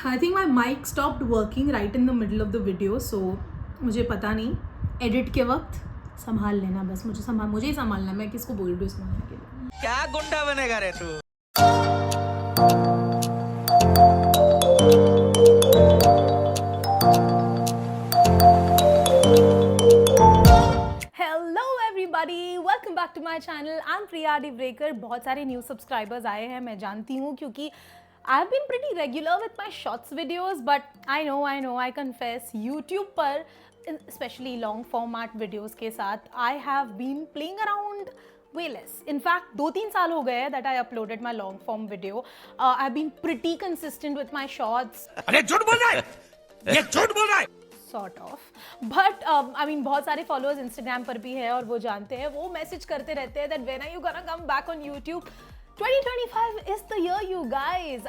I think my mic stopped working right in the middle of the video, so मुझे पता नहीं edit के वक्त संभाल लेना, बस मुझे ही संभालना, मैं किसको बोल रही हूँ संभालने के लिए। क्या गुंडा बनेगा रे तू। Hello everybody, welcome back to my channel. I am Priya डिब्रेकर। बहुत सारे न्यू सब्सक्राइबर्स आए हैं, मैं जानती हूँ, क्योंकि I have been pretty regular with my shorts videos, but I confess YouTube पर स्पेशली लॉन्ग फॉर्मेट वीडियोज़ के साथ I have been playing around way less. In fact, 2-3 साल हो गए that I uploaded my long form video. I've been pretty consistent with my shorts. अरे झूठ बोल रहा है, ये झूठ बोल रहा है। Sort of. But बहुत सारे followers Instagram पर भी है और वो जानते हैं, वो मैसेज करते रहते हैं that when are you gonna come back on YouTube? 2025 is the year, you guys.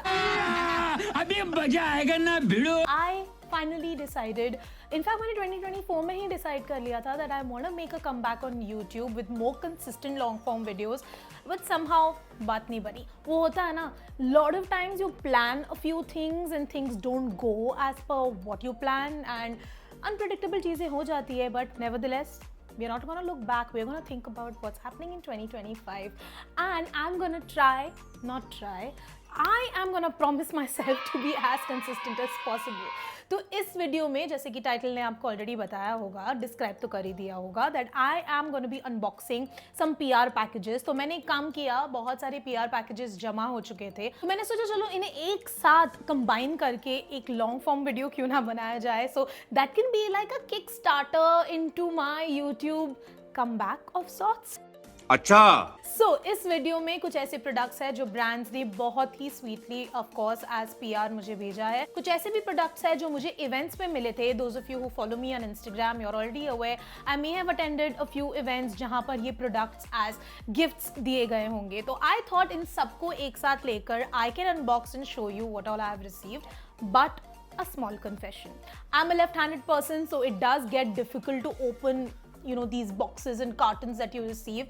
अभी मजा आएगा ना भिड़ो। I finally decided, in fact मैंने 2024 में ही decide कर लिया था that I want to make a comeback on YouTube with more consistent long form videos, but somehow बात नहीं बनी। वो होता है ना, lot of times you plan a few things and things don't go as per what you plan and unpredictable चीज़ें हो जाती है, but nevertheless we're not going to look back, we're going to think about what's happening in 2025 and I'm going to I am going to promise myself to be as consistent as possible. तो इस video में, जैसे कि title ने आपको already बताया होगा, describe तो कर ही दिया होगा, that I am gonna be unboxing some PR packages. तो मैंने एक काम किया, बहुत सारे पीआर पैकेजेस जमा हो चुके थे, तो मैंने सोचा चलो इन्हें एक साथ कंबाइन करके एक लॉन्ग फॉर्म वीडियो क्यों ना बनाया जाए, so that can be like a kick starter into my YouTube comeback of sorts. अच्छा, इस वीडियो में कुछ ऐसे प्रोडक्ट्स हैं जो ब्रांड्स ने बहुत ही sweetly of course as PR मुझे भेजा है। कुछ ऐसे भी प्रोडक्ट्स हैं जो मुझे इवेंट्स में मिले थे। Those of you who follow me on Instagram, you are already aware I may have attended a few events जहां पर ये प्रोडक्ट्स एज गिफ्ट्स दिए गए होंगे। तो आई थॉट इन सबको एक साथ लेकर I can unbox and show you what all I have received. But a small confession, I'm a left-handed person, so it does get difficult to open, you know, these boxes and cartons that you receive.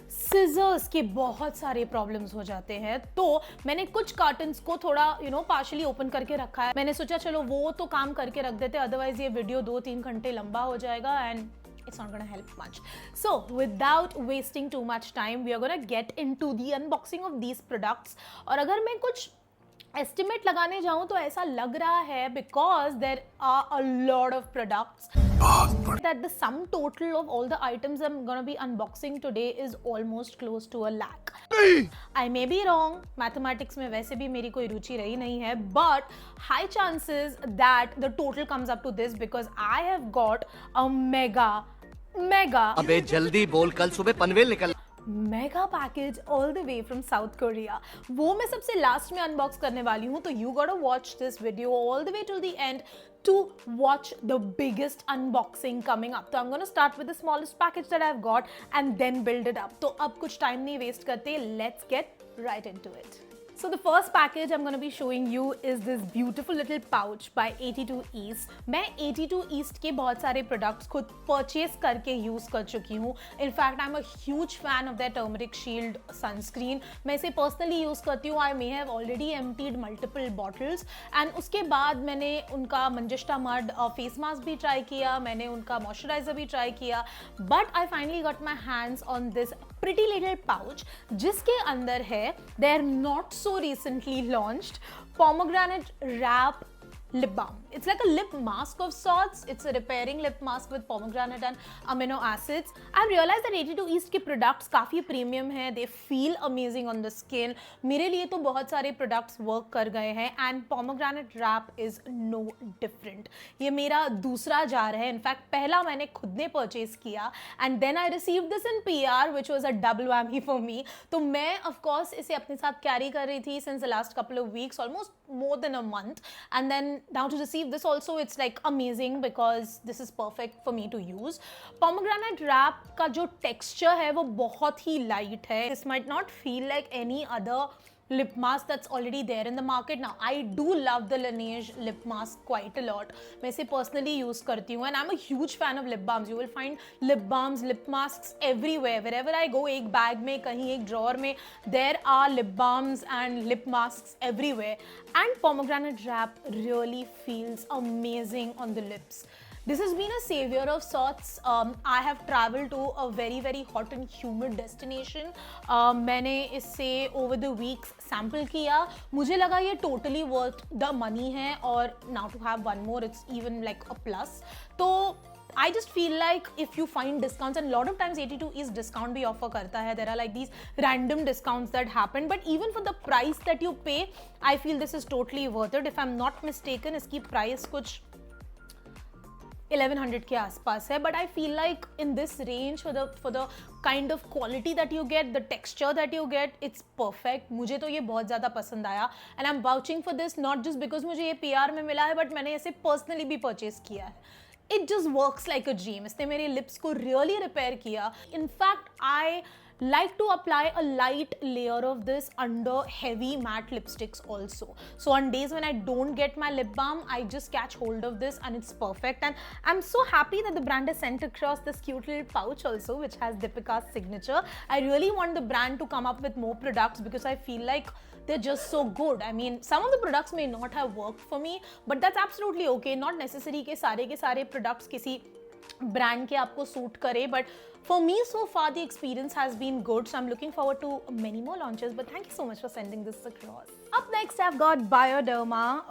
Scissors के बहुत सारे problems हो जाते हैं, तो मैंने कुछ cottons को थोड़ा पार्शली ओपन करके रखा है। मैंने सोचा चलो वो तो काम करके रख देते, अदरवाइज ये वीडियो 2-3 घंटे लंबा हो जाएगा and it's not gonna help much. So without wasting too much time, we are gonna get into the unboxing of these products. और अगर मैं कुछ एस्टिमेट लगाने जाऊं तो ऐसा लग रहा है, because there are a lot of products, that the sum total of all the items I'm gonna be unboxing today is almost close to 1 lakh. I may be wrong, mathematics में वैसे भी मेरी कोई रुचि रही नहीं है, but high chances that the total comes up to this because I have got a mega अबे जल्दी बोल, कल सुबह पनवेल निकल। Mega package all the way from south Korea. वो मैं सबसे लास्ट में अनबॉक्स करने वाली हूँ, तो you got to watch this video all the way to the end to watch the biggest unboxing coming up. So I'm going to start with the smallest package that I've got and then build it up. तो अब कुछ time नहीं waste करते, let's get right into it. So the first package I'm going to be showing you is this beautiful little pouch by 82 East. मैं 82 East के बहुत सारे products खुद purchase करके use कर चुकी हूँ. In fact, I'm a huge fan of their Turmeric Shield sunscreen. मैं इसे personally use करती हूँ. I may have already emptied multiple bottles. And उसके बाद मैंने उनका मंजिष्ठा मड face mask भी try किया. मैंने उनका moisturizer भी try किया. But I finally got my hands on this pretty little pouch, जिसके अंदर है their not so recently launched pomegranate wrap lip balm. It's like a lip mask of sorts. It's a repairing lip mask with pomegranate and amino acids. I've realized that 82 East के products काफ़ी premium हैं. They feel amazing on the skin. मेरे लिए तो बहुत सारे products work कर गए हैं and pomegranate wrap is no different. ये मेरा दूसरा जार है. In fact, पहला मैंने खुद ने purchase किया and then I received this in PR, which was a double whammy for me. तो मैं of course इसे अपने साथ carry कर रही थी since the last couple of weeks, almost more than a month, and then now to receive this also, it's like amazing because this is perfect for me to use. Pomegranate wrap का जो texture है वो बहुत ही light है. This might not feel like any other lip mask that's already there in the market now. I do love the Laneige lip mask quite a lot. मैं इसे personally use करती हूँ, and I'm a huge fan of lip balms. You will find lip balms, lip masks everywhere. Wherever I go, एक bag में, कहीं एक drawer में, there are lip balms and lip masks everywhere. And pomegranate wrap really feels amazing on the lips. This has been a savior of sorts. I have traveled to a very very hot and humid destination. मैंने इससे over the weeks sample किया. मुझे लगा ये totally worth the money है, और now to have one more it's even like a plus. तो I just feel like if you find discounts, and a lot of times 82 is discount भी offer करता है. There are like these random discounts that happen, but even for the price that you pay, I feel this is totally worth it. If I'm not mistaken, इसकी price कुछ 1100 के आसपास है, but I feel like in this range for the kind of quality that you get, the texture that you get, it's perfect. मुझे तो ये बहुत ज़्यादा पसंद आया, and I'm vouching for this not just because मुझे ये PR में मिला है, but मैंने इसे personally भी purchase किया है. It just works like a dream. इसने मेरे lips को really repair किया. In fact, I like to apply a light layer of this under heavy matte lipsticks also. So on days when I don't get my lip balm, I just catch hold of this and it's perfect. And I'm so happy that the brand has sent across this cute little pouch also, which has Deepika's signature. I really want the brand to come up with more products because I feel like they're just so good. I mean, some of the products may not have worked for me, but that's absolutely okay. Not necessary के सारे products किसी brand के आपको suit करे, but for me so far the experience has been good, so I'm looking forward to many more launches. But thank you so much for sending this across. Up next I've got Bioderma,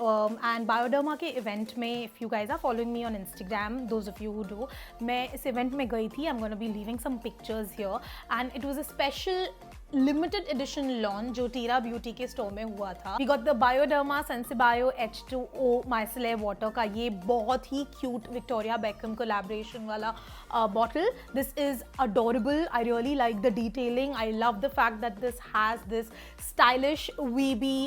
and Bioderma के event में, if you guys are following me on Instagram, those of you who do, मैं इस event में गई थी. I'm gonna be leaving some pictures here, and it was a special limited edition launch जो Tira Beauty के store में हुआ था. We got the Bioderma Sensibio H2O Micellar Water का ये बहुत ही cute Victoria Beckham collaboration वाला bottle. This is adorable. I really like the detailing. I love the fact that this has this stylish weeby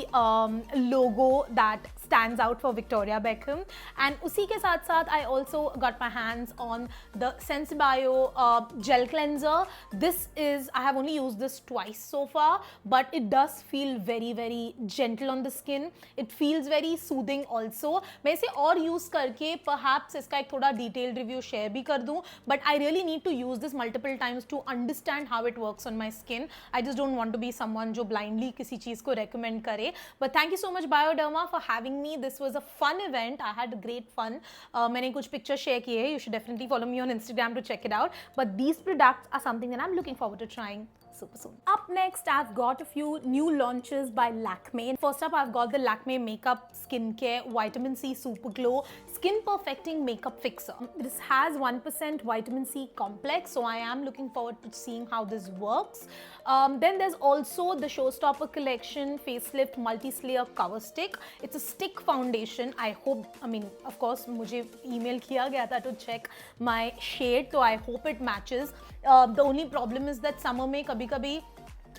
logo that stands out for Victoria Beckham. And उसी के साथ साथ I also got my hands on the Sensibio gel cleanser. This is, I have only used this twice so far, but it does feel very very gentle on the skin. It feels very soothing also. मैं इसे और use करके perhaps इसका एक थोड़ा detailed review share भी कर दूँ, but I really need to use this multiple times to understand how it works on my skin. I just don't want to be someone जो blindly किसी चीज़ को recommend करे. But thank you so much Bioderma for having me. This was a fun event. I had great fun. मैंने कुछ pictures share किए हैं. You should definitely follow me on Instagram to check it out. But these products are something that I'm looking forward to trying super soon. Up next, I've got a few new launches by Lakme. First up, I've got the Lakme Makeup Skincare Vitamin C Super Glow Skin Perfecting Makeup Fixer. This has 1% vitamin C complex, so I am looking forward to seeing how this works. Then there's also the Showstopper Collection Facelift Multi-Slayer Cover Stick. It's a stick foundation. I hope, I mean, of course, मुझे email किया गया था to check my shade, so I hope it matches. The only problem is that summer में कभी-कभी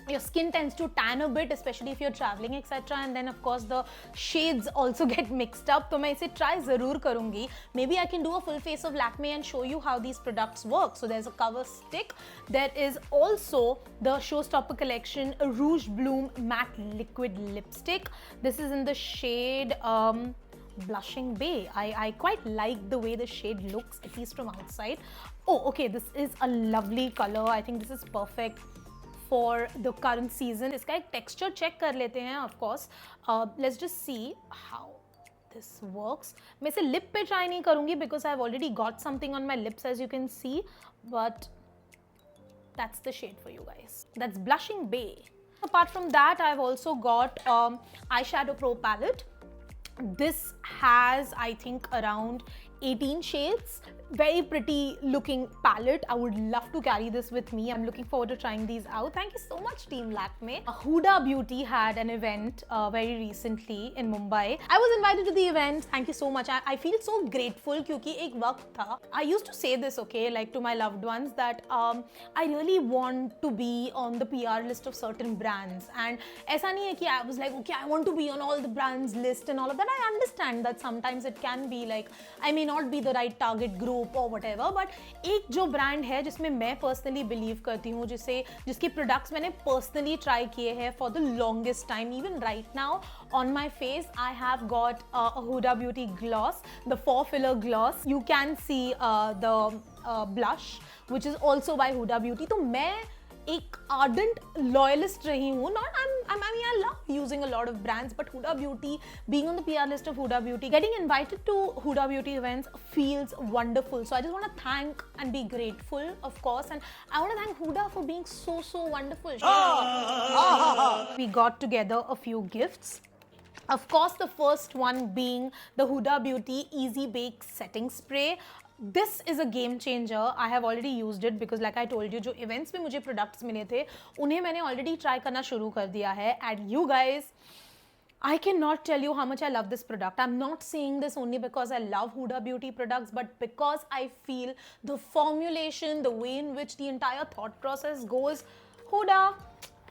your skin tends to tan a bit, especially if you're traveling, etc. And then of course the shades also get mixed up. तो मैं इसे try ज़रूर करूँगी. Maybe I can do a full face of Lakme and show you how these products work. So there's a cover stick. There is also the Showstopper Collection Rouge Bloom Matte Liquid Lipstick. This is in the shade Blushing Bay. I quite like the way the shade looks, at least from outside. Oh, okay, this is a lovely color. I think this is perfect for the current season. इसका एक texture check कर लेते हैं, of course. Let's just see how this works. मैं इसे lip पे try नहीं करूँगी because I've already got something on my lips, as you can see. But that's the shade for you guys. That's Blushing Bay. Apart from that, I've also got Eyeshadow Pro palette. This has, I think, around 18 shades. Very pretty looking palette. I would love to carry this with me. I'm looking forward to trying these out. Thank you so much Team Lakme. Huda Beauty had an event very recently in Mumbai. I was invited to the event. Thank you so much. I feel so grateful क्योंकि एक वक्त था. I used to say this, okay, like to my loved ones, that I really want to be on the PR list of certain brands. And ऐसा नहीं है कि I was like, okay, I want to be on all the brands list and all of that. I understand that sometimes it can be like, I may not be the right target group or whatever, but एक जो brand है जिसमें मैं personally believe करती हूँ, जिसके products मैंने personally try किए हैं for the longest time. Even right now on my face I have got a Huda Beauty gloss, the 4 filler gloss. You can see the blush which is also by Huda Beauty. तो मैं एक ardent loyalist रही हूँ. Not I mean I love using a lot of brands, but Huda Beauty, being on the PR list of Huda Beauty, getting invited to Huda Beauty events feels wonderful. So I just want to thank and be grateful, of course, and I want to thank Huda for being so wonderful. We got together a few gifts. Of course, the first one being the Huda Beauty Easy Bake Setting Spray. This is a game changer. I have already used it because like I told you, जो events में मुझे products मिले थे, उन्हें मैंने already try करना शुरू कर दिया है. And you guys, I cannot tell you how much I love this product. I'm not saying this only because I love Huda Beauty products, but because I feel the formulation, the way in which the entire thought process goes, Huda,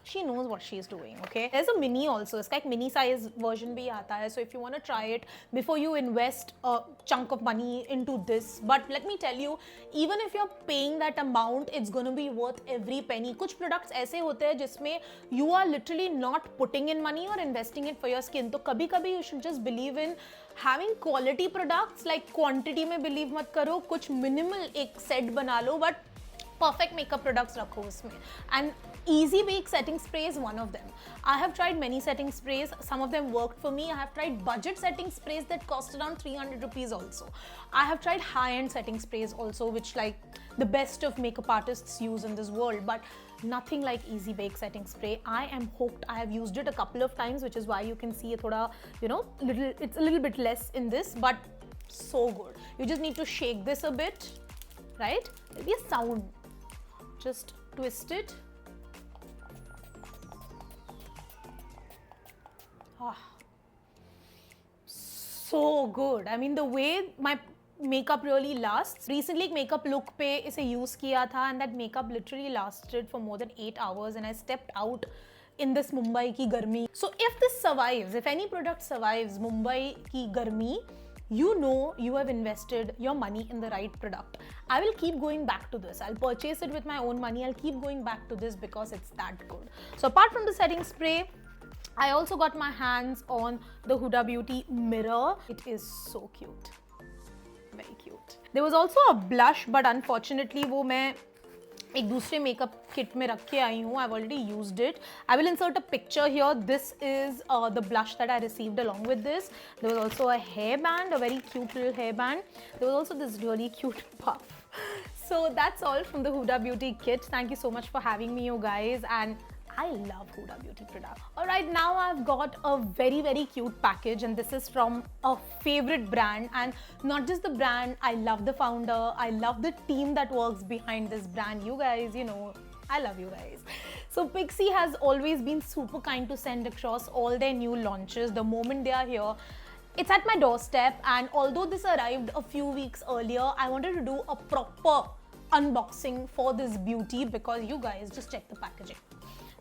she knows what she's doing, okay? There's a mini also. इसका एक mini size version भी आता है. So if you want to try it before you invest a chunk of money into this, but let me tell you, even if you're paying that amount, it's going to be worth every penny. कुछ products ऐसे होते हैं जिसमें you are literally not putting in money or investing it for your skin. तो कभी-कभी you should just believe in having quality products. Like quantity में believe मत करो, कुछ minimal एक set बना लो, but perfect makeup products रखो उसमें. And Easy Bake Setting Spray is one of them. I have tried many setting sprays. Some of them worked for me. I have tried budget setting sprays that cost around 300 rupees also. I have tried high-end setting sprays also, which like the best of makeup artists use in this world, but nothing like Easy Bake Setting Spray. I am hooked. I have used it a couple of times, which is why you can see it thoda, you know, it's a little bit less in this, but so good. You just need to shake this a bit, right? There'll be a sound. Just twist it. So good. I mean, the way my makeup really lasts. Recently, एक makeup look पे इसे use किया था, and that makeup literally lasted for more than 8 hours, and I stepped out in this Mumbai की गर्मी. So if this survives, if any product survives Mumbai की गर्मी, you know you have invested your money in the right product. I will keep going back to this. I'll purchase it with my own money. I'll keep going back to this because it's that good. So apart from the setting spray, I also got my hands on the Huda Beauty mirror. It is so cute. Very cute. There was also a blush, but unfortunately वो मैं एक दूसरे makeup kit में रख के आई हूँ. I've already used it. I will insert a picture here. This is the blush that I received along with this. There was also a hairband, a very cute little hairband. There was also this really cute puff. So that's all from the Huda Beauty kit. Thank you so much for having me, you guys. And I love Huda Beauty products. Alright, now I've got a very cute package, and this is from a favorite brand, and not just the brand, I love the founder, I love the team that works behind this brand. You guys, you know, I love you guys. So Pixi has always been super kind to send across all their new launches the moment they are here. It's at my doorstep, and although this arrived a few weeks earlier, I wanted to do a proper unboxing for this beauty because you guys just check the packaging.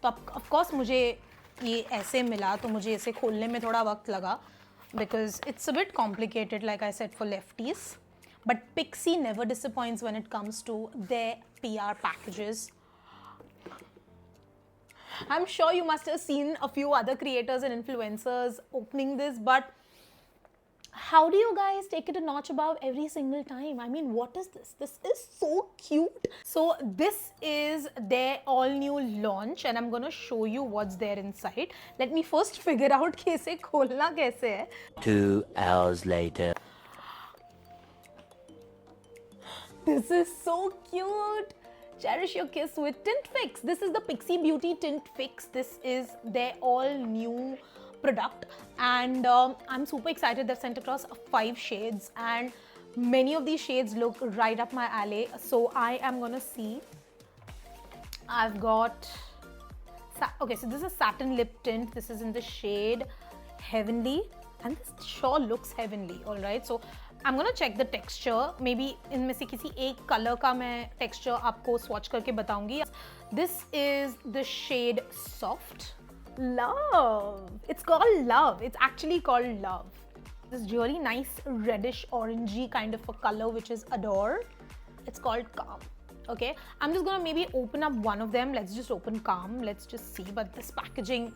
तो of course मुझे ये ऐसे मिला तो मुझे इसे खोलने में थोड़ा वक्त लगा because it's a bit complicated, like I said, for lefties. But Pixi never disappoints when it comes to their PR packages. I'm sure you must have seen a few other creators and influencers opening this, but how do you guys take it a notch above every single time? I mean, what is this? This is so cute. So this is their all new launch, and I'm gonna show you what's there inside. Let me first figure out कि इसे खोलना कैसे है. 2 hours later. This is so cute. Cherish your kiss with Tint Fix. This is the Pixi Beauty Tint Fix. This is their all new product, and I'm super excited. They've sent across 5 shades, and many of these shades look right up my alley. So I am gonna see. I've got okay, so this is satin lip tint. This is in the shade Heavenly, and this sure looks heavenly. All right, so I'm gonna check the texture. Maybe इनमें से किसी एक color का मैं texture आपको swatch करके बताऊंगी. This is the shade Soft. Love. It's called Love. It's actually called Love. This really nice reddish orangey kind of a color, which is Adore. It's called Calm. Okay, I'm just gonna maybe open up one of them. Let's just open Calm. Let's just see. But this packaging,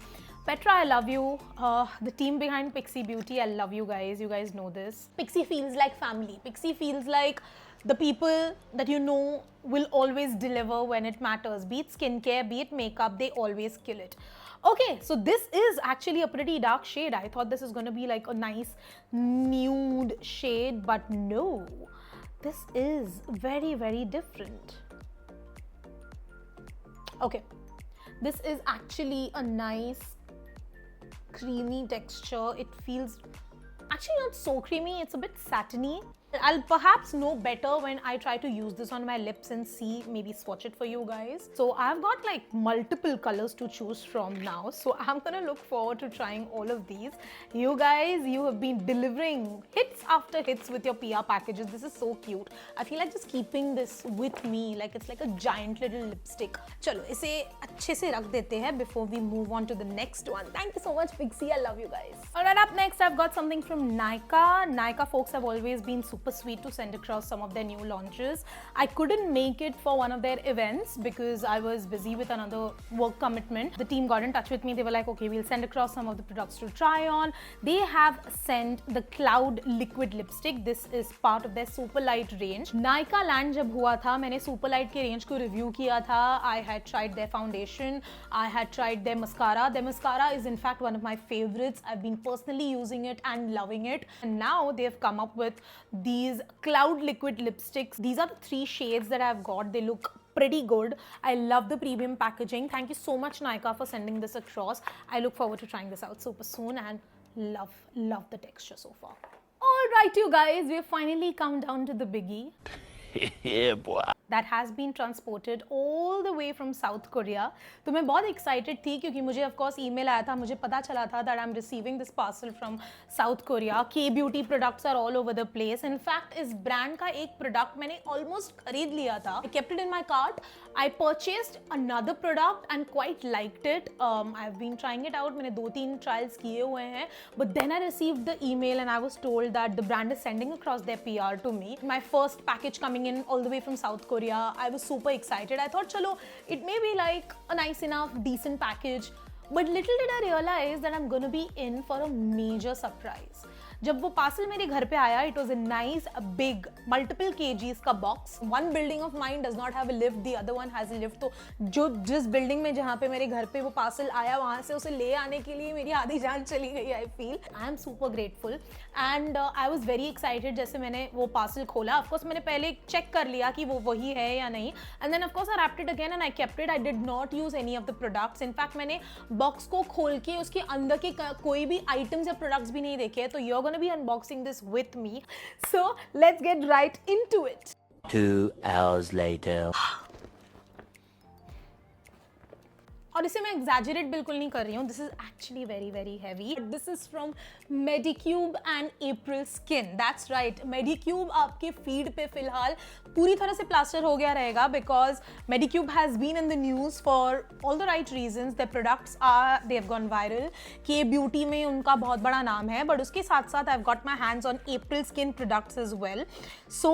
Petra, I love you. The team behind Pixie Beauty, I love you guys. You guys know this. Pixie feels like family. Pixie feels like the people that you know will always deliver when it matters. Be it skincare, be it makeup, they always kill it. Okay, so this is actually a pretty dark shade. I thought this is gonna be like a nice nude shade, but no. This is very, very different. Okay, this is actually a nice creamy texture. It feels actually not so creamy, it's a bit satiny. I'll perhaps know better when I try to use this on my lips and see, maybe swatch it for you guys. So I've got like multiple colors to choose from now. So I'm gonna look forward to trying all of these. You guys, you have been delivering hits after hits with your PR packages. This is so cute. I feel like just keeping this with me, like it's like a giant little lipstick. Chalo, इसे अच्छे से रख देते हैं before we move on to the next one. Thank you so much, Pixie. I love you guys. Alright, up next, I've got something from Nykaa. Nykaa folks have always been super sweet to send across some of their new launches. I couldn't make it for one of their events because I was busy with another work commitment. The team got in touch with me. They were like, okay, we'll send across some of the products to try on. They have sent the Cloud Liquid Lipstick. This is part of their Super Light range. Nykaa Land जब हुआ था, मैंने Super Light के range को review किया था. I had tried their foundation. I had tried their mascara. Their mascara is in fact one of my favorites. I've been personally using it and loving it. And now they've come up with these Cloud Liquid lipsticks. These are the 3 shades that I've got. They look pretty good. I love the premium packaging. Thank you so much, Nykaa, for sending this across. I look forward to trying this out super soon and love the texture so far. Alright, you guys, we've finally come down to the biggie. Yeah, boy. That has been transported all the way from South Korea. तो मैं बहुत excited थी क्योंकि मुझे of course email आया था, मुझे पता चला था that I'm receiving this parcel from South Korea. K-beauty products are all over the place. In fact, इस brand का एक product मैंने almost खरीद लिया था. I kept it in my cart. I purchased another product and quite liked it. I've been trying it out. मैंने 2-3 trials किए हुए हैं. But then I received the email and I was told that the brand is sending across their PR to me. My first package coming in all the way from South Korea. I was super excited. I thought, chalo, it may be like a nice enough, decent package. But little did I realize that I'm gonna be in for a major surprise. जब वो parcel मेरे घर पे आया, it was a nice, big, multiple kgs का box. One building of mine does not have a lift, the other one has a lift. तो जिस building में जहाँ पे मेरे घर पे वो पार्सल आया, वहाँ से उसे ले आने के लिए मेरी आधी जान चली गई. I feel I am super grateful and I was very excited. जैसे मैंने वो पार्सल खोला, of course मैंने पहले check कर लिया कि वो वही है या नहीं. And then of course I wrapped it again and I kept it. I did not use any of the products. In fact मैंने box को खोल के उसके अंदर के कोई भी items या products भी नहीं देखे. तो you're gonna be unboxing this with me. So let's get right into it. 2 hours later. और इसे मैं exaggerate बिल्कुल नहीं कर रही हूँ. This is actually very, very heavy. This is from Medicube and April Skin. That's right. Medicube आपके feed पे फिलहाल पूरी तरह से plaster हो गया रहेगा because Medicube has been in the news for all the right reasons. Their products they have gone viral. K-beauty में उनका बहुत बड़ा नाम है. But उसके साथ साथ I've got my hands on April Skin products as well. So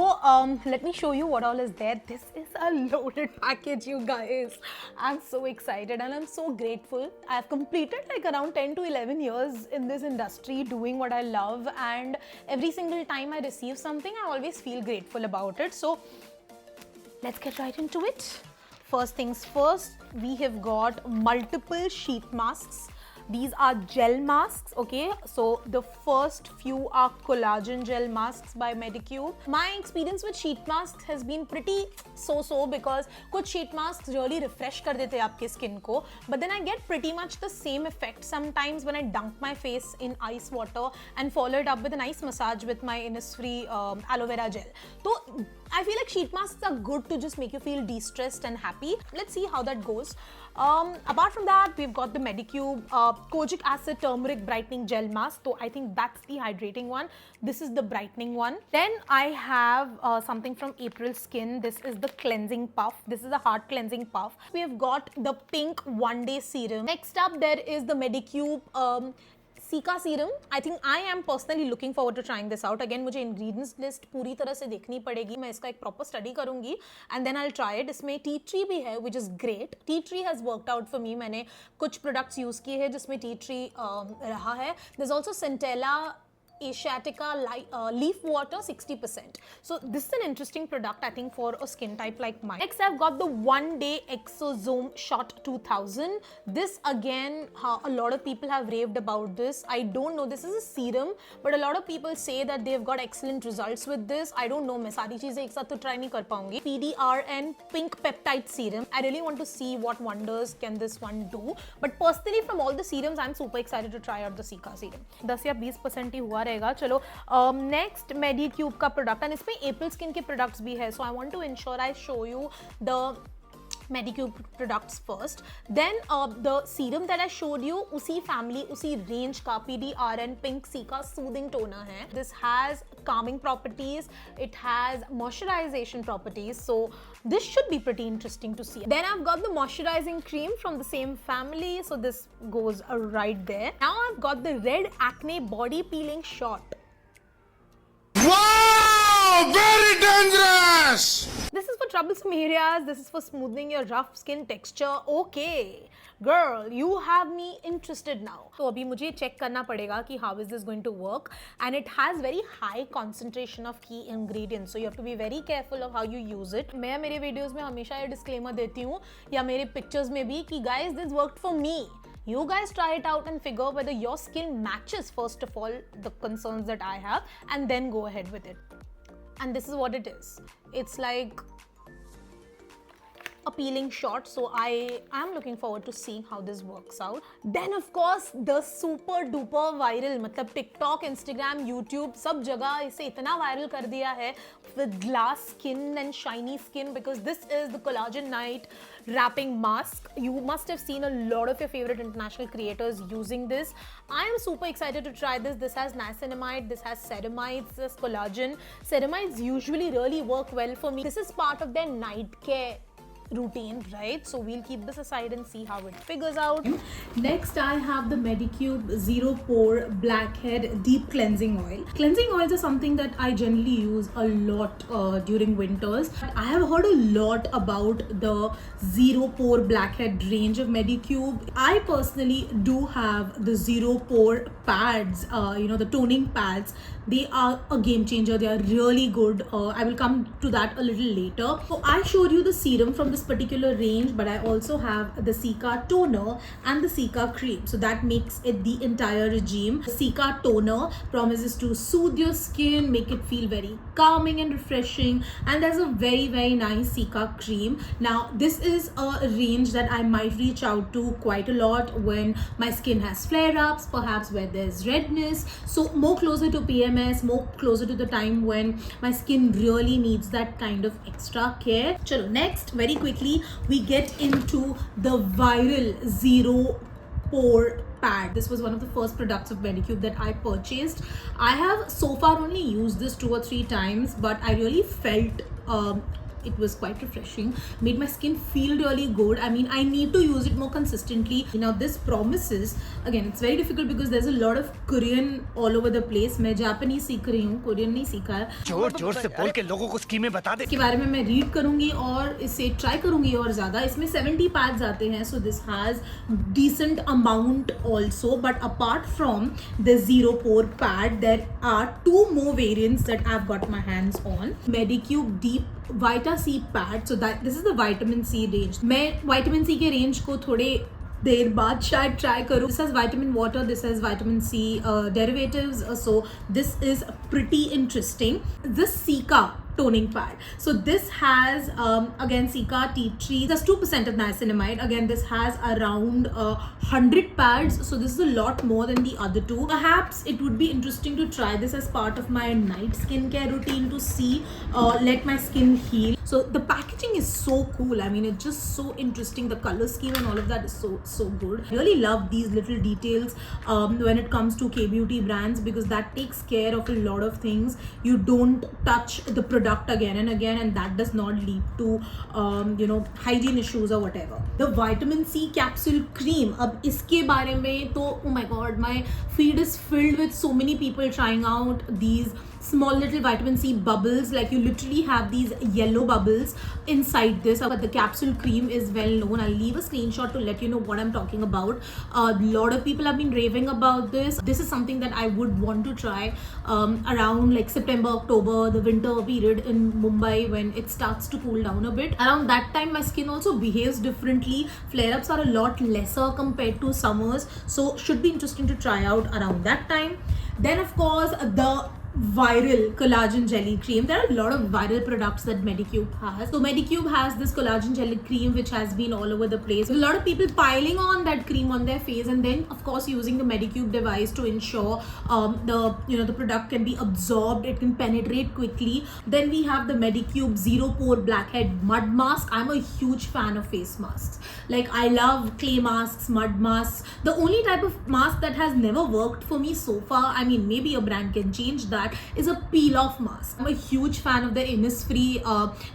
let me show you what all is there. This is a loaded package, you guys. I'm so excited and I'm so grateful. I've completed like around 10 to 11 years in this industry doing what I love, and every single time I receive something I always feel grateful about it. So let's get right into it. First things first, we have got multiple sheet masks. These are gel masks, okay? So the first few are collagen gel masks by Medicube. My experience with sheet masks has been pretty so-so because कुछ sheet masks really refresh कर देते हैं आपके skin को, but then I get pretty much the same effect sometimes when I dunk my face in ice water and follow it up with a nice massage with my Innisfree aloe vera gel. So I feel like sheet masks are good to just make you feel de-stressed and happy. Let's see how that goes. Apart from that, we've got the Medicube Kojic Acid Turmeric Brightening Gel Mask. So I think that's the hydrating one. This is the brightening one. Then I have something from April Skin. This is the cleansing puff. This is a heart cleansing puff. We have got the pink one day serum. Next up, there is the Medicube Sika serum. I think I am personally looking forward to trying this out. Again, मुझे ingredients list पूरी तरह से देखनी पड़ेगी. मैं इसका एक proper study करूँगी and then I'll try it. इसमें tea tree भी है, which is great. Tea tree has worked out for me. मैंने कुछ products use किए हैं जिसमें tea tree रहा है. There's also Centella Asiatica leaf water 60%. So this is an interesting product, I think, for a skin type like mine. Next, I've got the One Day Exosome Shot 2000. This again, a lot of people have raved about this. I don't know, this is a serum, but a lot of people say that they've got excellent results with this. I don't know, मैं सारी चीजें एक साथ तो try नहीं कर पाऊंगी. PDRN Pink Peptide Serum. I really want to see what wonders can this one do. But personally, from all the serums, I'm super excited to try out the Sika serum. 10 या 20% ही हुआ रहेगा. चलो next Medicube का product and इसमें April Skin के products भी है. So I want to ensure I show you the Medicube products first. Then the serum that I showed you, उसी family, उसी range का PDRN Pink Sika Soothing Toner है. This has calming properties. It has moisturization properties. So this should be pretty interesting to see. Then I've got the moisturizing cream from the same family. So this goes right there. Now I've got the Red Acne Body Peeling Shot. Wow! Very dangerous! This is for troublesome areas. This is for smoothing your rough skin texture. Okay, girl, you have me interested now. तो अभी मुझे check करना पड़ेगा कि how is this going to work, and it has very high concentration of key ingredients. So you have to be very careful of how you use it. मैं मेरे videos में हमेशा ये disclaimer देती हूँ या मेरे pictures में भी कि guys, this worked for me. You guys try it out and figure whether your skin matches, first of all, the concerns that I have, and then go ahead with it. And this is what it is. It's like a peeling shot, so I am looking forward to seeing how this works out. Then of course the super duper viral, मतलब TikTok, Instagram, YouTube, सब जगह इसे इतना viral कर दिया है with glass skin and shiny skin, because this is the Collagen Night wrapping mask. You must have seen a lot of your favorite international creators using this. I am super excited to try this. This has niacinamide, this has ceramides, this collagen. Ceramides usually really work well for me. This is part of their night care routine, right? So we'll keep this aside and see how it figures out. Next, I have the Medicube Zero Pore Blackhead Deep Cleansing Oil. Cleansing oils are something that I generally use a lot during winters. I have heard a lot about the Zero Pore Blackhead range of Medicube. I personally do have the Zero Pore pads, the toning pads. They are a game changer. They are really good. I will come to that a little later. So I showed you the serum from this particular range, but I also have the Sika toner and the Sika cream. So that makes it the entire regime. The Sika toner promises to soothe your skin, make it feel very calming and refreshing. And there's a very, very nice Sika cream. Now, this is a range that I might reach out to quite a lot when my skin has flare-ups, perhaps where there's redness. So more closer to PMS, more closer to the time when my skin really needs that kind of extra care. Chalo, next, very quickly, we get into the viral Zero Pore pad. This was one of the first products of Medicube that I purchased. I have so far only used this 2 or 3 times, but I really felt it was quite refreshing, made my skin feel really good. I mean, I need to use it more consistently. Now this promises, again, it's very difficult because there's a lot of Korean all over the place. मैं Japanese सीख रही हूँ, Korean नहीं सीखा है. जोर जोर से बोल के लोगों को स्कीमें बता दे. इसके बारे में मैं रीड करूँगी और इसे ट्राई करूँगी और ज़्यादा. इसमें 70 pads आते हैं, so this has decent amount also. But apart from the Zero Pore pad, there are 2 more variants that I've got my hands on. Medicube Deep Vita C pad. So that this is the vitamin C range. मैं vitamin C के range को थोड़े देर बाद शायद try करूँ. This has vitamin water, this has vitamin C derivatives. So this is pretty interesting. The Sika toning pad. So this has again Sika tea tree. There's 2% of niacinamide. Again, this has around 100 pads. So this is a lot more than the other 2. Perhaps it would be interesting to try this as part of my night skincare routine to see, let my skin heal. So the packaging is so cool. I mean, it's just so interesting. The color scheme and all of that is so good. I really love these little details when it comes to K-beauty brands, because that takes care of a lot of things. You don't touch the product product again and again, and that does not lead to hygiene issues or whatever. The vitamin C capsule cream, अब इसके बारे में तो oh my god, my feed is filled with so many people trying out these small little vitamin C bubbles. Like you literally have these yellow bubbles inside this, but the capsule cream is well known. I'll leave a screenshot to let you know what I'm talking about. A lot of people have been raving about this. This is something that I would want to try around like September, October, the winter period in Mumbai when it starts to cool down a bit. Around that time my skin also behaves differently. Flare-ups are a lot lesser compared to summers, so should be interesting to try out around that time. Then of course the viral collagen jelly cream. There are a lot of viral products that Medicube has. So Medicube has this collagen jelly cream which has been all over the place. A lot of people piling on that cream on their face, and then of course using the Medicube device to ensure the product can be absorbed, it can penetrate quickly. Then we have the Medicube Zero Pore Blackhead Mud Mask. I'm a huge fan of face masks. Like I love clay masks, mud masks. The only type of mask that has never worked for me so far, I mean maybe a brand can change that, is a peel off mask. I'm a huge fan of the Innisfree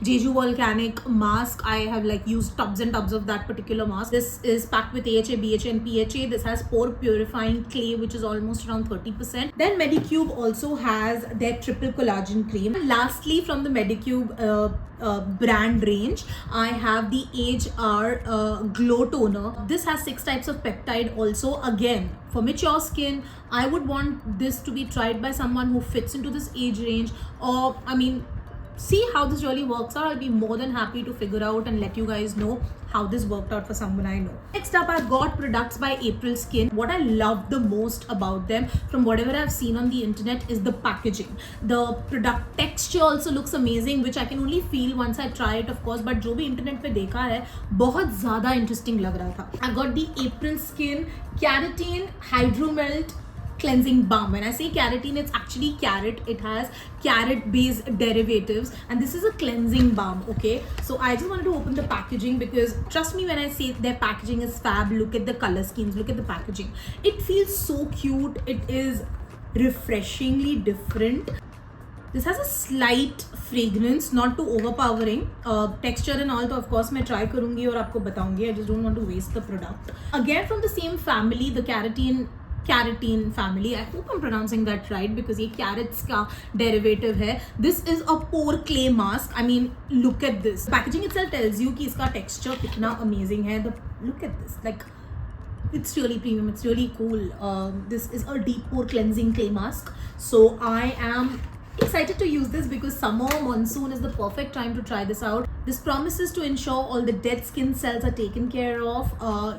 Jeju Volcanic mask. I have like used tubs and tubs of that particular mask. This is packed with AHA, BHA and PHA. This has pore purifying clay which is almost around 30%. Then Medicube also has their triple collagen cream. And lastly, from the Medicube brand range, I have the Age R Glow Toner. This has 6 types of peptide also. Again, for mature skin, I would want this to be tried by someone who fits into this age range, or I mean see how this really works out. I'll be more than happy to figure out and let you guys know how this worked out for someone I know. Next up, I've got products by April Skin. What I love the most about them, from whatever I've seen on the internet, is the packaging. The product texture also looks amazing, which I can only feel once I try it of course, but जो भी internet पे देखा है बहुत ज़्यादा interesting लग रहा था. I've got the April Skin Keratin Hydromelt cleansing balm. When I say keratin, it's actually carrot. It has carrot based derivatives, and this is a cleansing balm. Okay, so I just wanted to open the packaging because trust me when I say their packaging is fab. Look at the color schemes, look at the packaging. It feels so cute. It is refreshingly different. This has a slight fragrance, not too overpowering. Texture and all, तो of course मैं try करूँगी और आपको बताऊँगी. I just don't want to waste the product. Again from the same family, the Keratin family. I hope I'm pronouncing that right because ये carrots का derivative है. This is a pore clay mask. I mean, look at this. Packaging itself tells you कि इसका texture कितना amazing है. Look at this. Like, it's really premium. It's really cool. This is a deep pore cleansing clay mask. So I am excited to use this because summer monsoon is the perfect time to try this out. This promises to ensure all the dead skin cells are taken care of,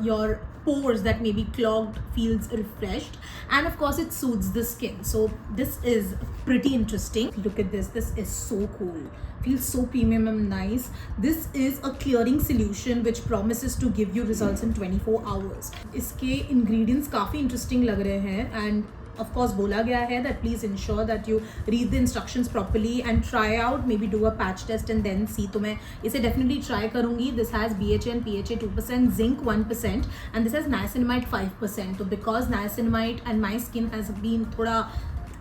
your pores that may be clogged feels refreshed, and of course it soothes the skin. So this is pretty interesting. Look at this. This is so cool. Feels so premium and nice. This is a clearing solution which promises to give you results in 24 hours. इसके ingredients काफ़ी interesting लग रहे हैं, and of course बोला गया है that please ensure that you read the instructions properly and try out, maybe do a patch test and then see. तो मैं इसे definitely try करूँगी. This has BHA and PHA 2%, zinc 1%, and this has niacinamide 5%. So because niacinamide and my skin has been थोड़ा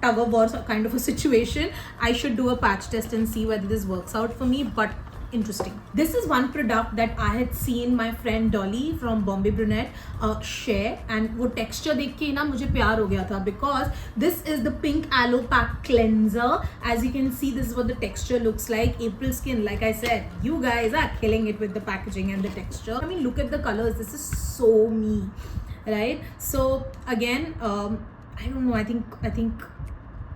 tug of war kind of a situation, I should do a patch test and see whether this works out for me. But interesting. This is one product that I had seen my friend Dolly from Bombay Brunette share, and वो texture देख के ना मुझे प्यार हो गया था because this is the pink aloe pack cleanser. As you can see, this is what the texture looks like. April Skin, like I said, you guys are killing it with the packaging and the texture. I mean, look at the colors. This is so me, right? So again, I don't know. I think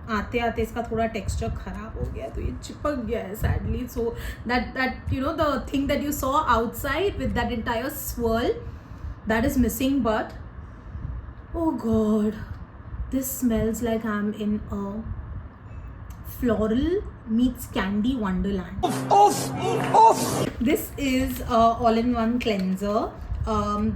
आते आते इसका थोड़ा texture खराब हो गया, तो ये चिपक गया है sadly. So that you know the thing that you saw outside with that entire swirl, that is missing. But oh god, this smells like I'm in a floral meets candy wonderland. This is all-in-one cleanser.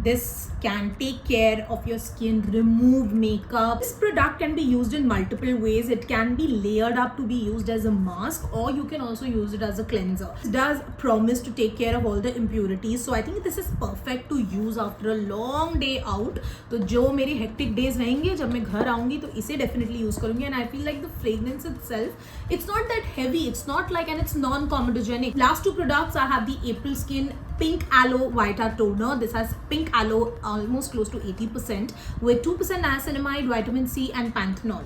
this can take care of your skin, remove makeup. This product can be used in multiple ways. It can be layered up to be used as a mask, or you can also use it as a cleanser. It does promise to take care of all the impurities, so I think this is perfect to use after a long day out. तो जो मेरे hectic days रहेंगे, जब मैं घर आऊँगी तो इसे definitely use करूँगी. And I feel like the fragrance itself, it's not that heavy, it's not like, and it's non-comedogenic. Last two products, I have the April Skin Pink Aloe Vita Toner. This has pink aloe, almost close to 80%, with 2% niacinamide, vitamin C, and panthenol.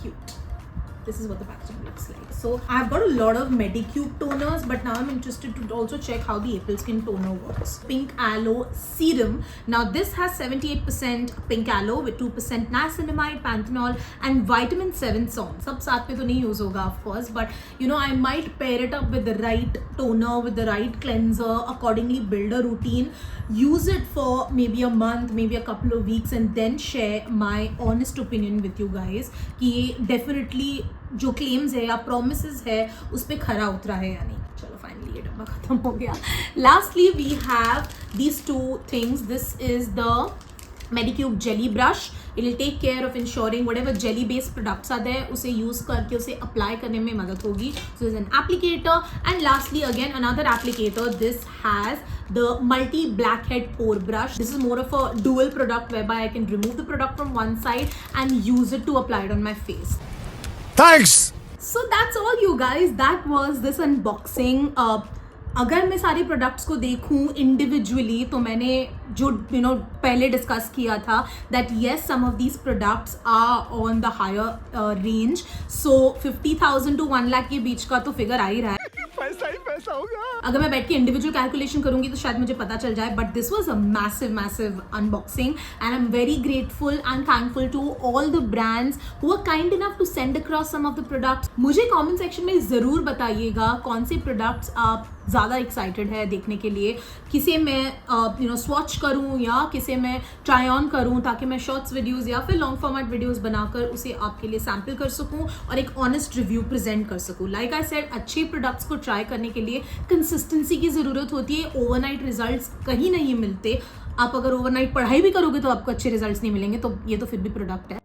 Cute. This is what the packaging looks like. So I've got a lot of Medicube toners, but now I'm interested to also check how the April Skin Toner works. Pink Aloe Serum. Now this has 78% pink aloe with 2% niacinamide, panthenol, and vitamin 7 salt. सब साथ में तो नहीं use होगा of course, but you know I might pair it up with the right toner, with the right cleanser, accordingly build a routine, use it for maybe a month, maybe a couple of weeks, and then share my honest opinion with you guys कि ये definitely जो claims है या promises है उस पे खरा उतरा है या नहीं. चलो finally ये डब्बा खत्म हो गया. Lastly we have these two things. This is the Medicube Jelly Brush. It will take care of ensuring whatever jelly based products are there उसे use करके उसे apply करने में मदद होगी. So there's an applicator, and lastly again another applicator. This has the multi blackhead pore brush. This is more of a dual product whereby I can remove the product from one side and use it to apply it on my face. Thanks. So that's all you guys. That was this unboxing. अगर मैं सारे products को देखूं individually तो मैंने जो पहले discuss किया था that yes some of these products are on the higher range. So 50,000 to 1 lakh के बीच का तो फिगर आ ही रहा है. पैसा ही पैसा होगा. अगर मैं बैठ के इंडिविजुअल कैलकुलेशन करूंगी तो शायद मुझे पता चल जाए, but this was a massive unboxing and I am very grateful and thankful to all the brands who are kind enough to send across some of the products. मुझे कमेंट सेक्शन में ज़रूर बताइएगा कौन से प्रोडक्ट्स आप ज़्यादा excited है देखने के लिए, किसे मैं स्वॉच करूं या किसे मैं ट्राई ऑन करूं, ताकि मैं शॉर्ट्स वीडियोस या फिर लॉन्ग फॉर्मेट वीडियोस बनाकर उसे आपके लिए सैम्पल कर सकूं और एक ऑनेस्ट रिव्यू प्रेजेंट कर सकूं. लाइक आई सेड, अच्छे प्रोडक्ट्स को ट्राई करने के लिए कंसिस्टेंसी की ज़रूरत होती है. ओवरनाइट रिजल्ट्स कहीं नहीं मिलते. आप अगर ओवरनाइट पढ़ाई भी करोगे तो आपको अच्छे रिजल्ट्स नहीं मिलेंगे, तो ये तो फिर भी प्रोडक्ट है.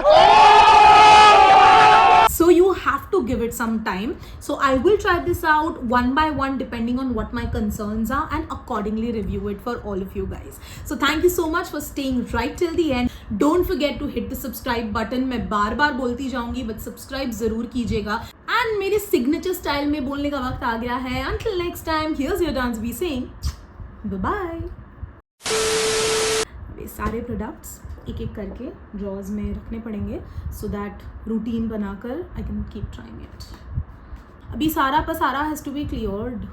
So you have to give it some time. So I will try this out one by one depending on what my concerns are and accordingly review it for all of you guys. So thank you so much for staying right till the end. Don't forget to hit the subscribe button. मैं बार बार बोलती जाऊंगी but subscribe ज़रूर कीजिएगा. And मेरे signature style में बोलने का वक्त आ गया है. Until next time, here's your dance be saying bye bye. ये सारे प्रोडक्ट्स एक एक करके ड्रॉज में रखने पड़ेंगे सो दैट रूटीन बनाकर I can keep trying it. अभी सारा पसारा हैज़ टू बी क्लियर्ड.